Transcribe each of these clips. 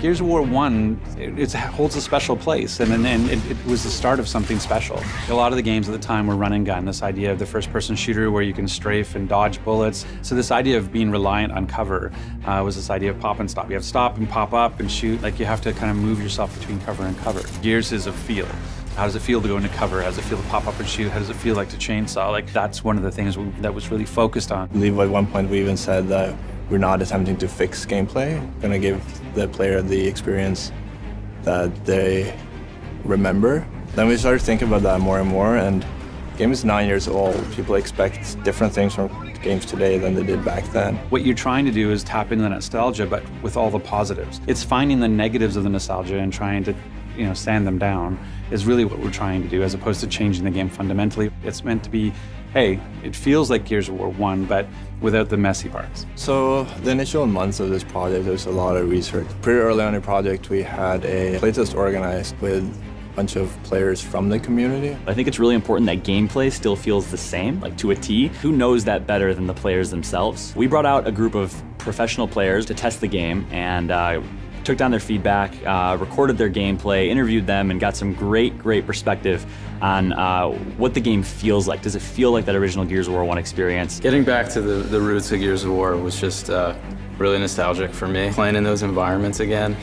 Gears of War 1, it holds a special place, and it was the start of something special. A lot of the games at the time were run and gun, this idea of the first-person shooter where you can strafe and dodge bullets. So this idea of being reliant on cover was this idea of pop and stop. You have to stop and pop up and shoot, like you have to kind of move yourself between cover and cover. Gears is a feel. How does it feel to go into cover? How does it feel to pop up and shoot? How does it feel like to chainsaw? Like, that's one of the things that was really focused on. I believe at one point we even said that we're not attempting to fix gameplay. We're going to give the player the experience that they remember. Then we started thinking about that more and more, and the game is 9 years old. People expect different things from games today than they did back then. What you're trying to do is tap into the nostalgia, but with all the positives. It's finding the negatives of the nostalgia and trying to sand them down is really what we're trying to do, as opposed to changing the game fundamentally. It's meant to be, hey, it feels like Gears of War 1, but without the messy parts. So the initial months of this project, there was a lot of research. Pretty early on in the project, we had a playtest organized with a bunch of players from the community. I think it's really important that gameplay still feels the same, like to a T. Who knows that better than the players themselves? We brought out a group of professional players to test the game, and took down their feedback, recorded their gameplay, interviewed them, and got some great perspective on what the game feels like. Does it feel like that original Gears of War 1 experience? Getting back to the roots of Gears of War was just really nostalgic for me. Playing in those environments again,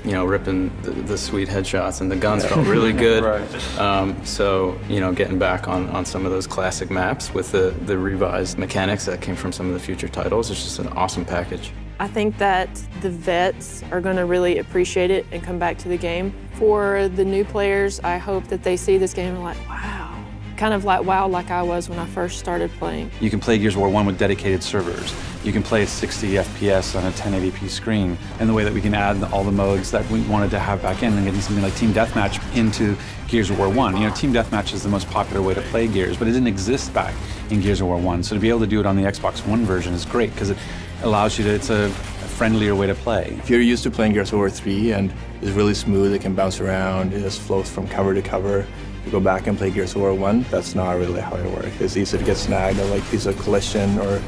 ripping the sweet headshots, and the guns felt really good. Right. So, getting back on some of those classic maps with the revised mechanics that came from some of the future titles is just an awesome package. I think that the vets are going to really appreciate it and come back to the game. For the new players, I hope that they see this game and like, wow. Kind of like wow, like I was when I first started playing. You can play Gears of War 1 with dedicated servers. You can play 60 FPS on a 1080p screen. And the way that we can add all the modes that we wanted to have back in, and getting something like Team Deathmatch into Gears of War 1. Team Deathmatch is the most popular way to play Gears, but it didn't exist back in Gears of War 1. So to be able to do it on the Xbox One version is great, because it allows you to, it's a friendlier way to play. If you're used to playing Gears of War 3 and it's really smooth, it can bounce around, it just floats from cover to cover. You go back and play Gears of War 1, that's not really how it works. It's easy to get snagged at like piece of collision or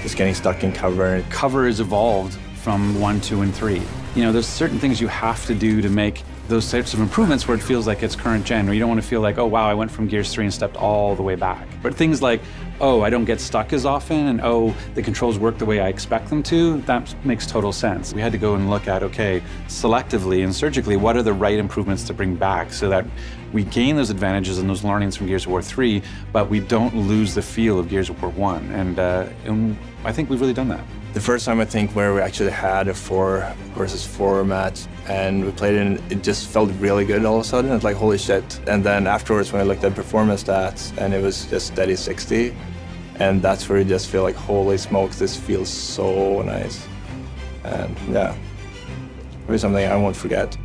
just getting stuck in cover. Cover is evolved from 1, 2, and 3. There's certain things you have to do to make those types of improvements where it feels like it's current gen, where you don't want to feel like, oh wow, I went from Gears 3 and stepped all the way back. But things like, oh, I don't get stuck as often, and oh, the controls work the way I expect them to, that makes total sense. We had to go and look at, okay, selectively and surgically, what are the right improvements to bring back so that we gain those advantages and those learnings from Gears of War 3, but we don't lose the feel of Gears of War 1. And I think we've really done that. The first time, I think, where we actually had a 4 versus 4 match and we played it, and it just felt really good all of a sudden. It's like, holy shit. And then afterwards, when I looked at performance stats, and it was just steady 60, and that's where you just feel like, holy smokes, this feels so nice. And yeah, it'll be something I won't forget.